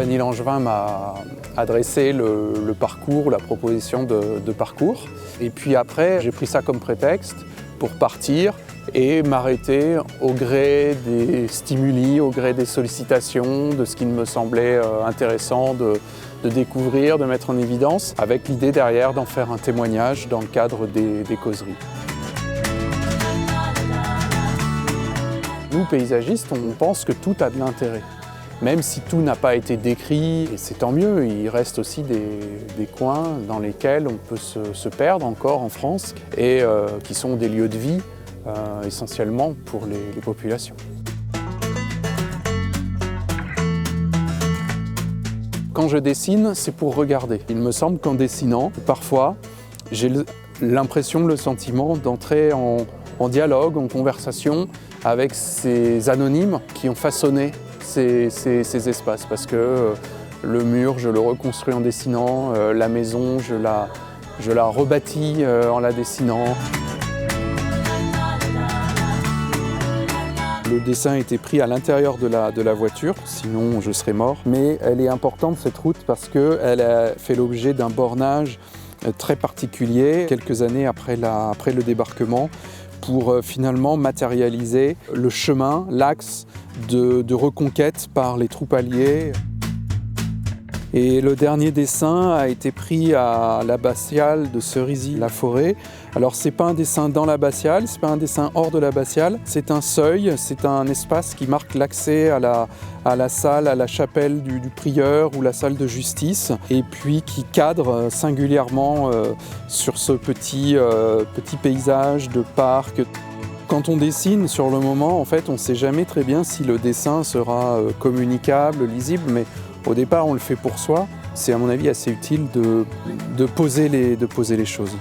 Dany Langevin m'a adressé le parcours, la proposition de parcours. Et puis après, j'ai pris ça comme prétexte pour partir et m'arrêter au gré des stimuli, au gré des sollicitations, de ce qui me semblait intéressant de découvrir, de mettre en évidence, avec l'idée derrière d'en faire un témoignage dans le cadre des causeries. Nous, paysagistes, on pense que tout a de l'intérêt. Même si tout n'a pas été décrit, et c'est tant mieux, il reste aussi des coins dans lesquels on peut se perdre encore en France et qui sont des lieux de vie essentiellement pour les populations. Quand je dessine, c'est pour regarder. Il me semble qu'en dessinant, parfois, j'ai l'impression, le sentiment d'entrer en dialogue, en conversation avec ces anonymes qui ont façonné ces espaces. Parce que le mur, je le reconstruis en dessinant, la maison, je la rebâtis en la dessinant. Le dessin a été pris à l'intérieur de la voiture, sinon je serais mort. Mais elle est importante cette route parce qu'elle a fait l'objet d'un bornage très particulier quelques années après le débarquement pour finalement matérialiser le chemin, l'axe de reconquête par les troupes alliées. Et le dernier dessin a été pris à l'abbatiale de Cerisy-la-Forêt. Alors c'est pas un dessin dans l'abbatiale, c'est pas un dessin hors de l'abbatiale, c'est un seuil, c'est un espace qui marque l'accès à la salle, à la chapelle du prieur ou la salle de justice, et puis qui cadre singulièrement sur ce petit paysage de parc. Quand on dessine, sur le moment, en fait, on ne sait jamais très bien si le dessin sera communicable, lisible, mais au départ, on le fait pour soi. C'est à mon avis assez utile de poser les choses.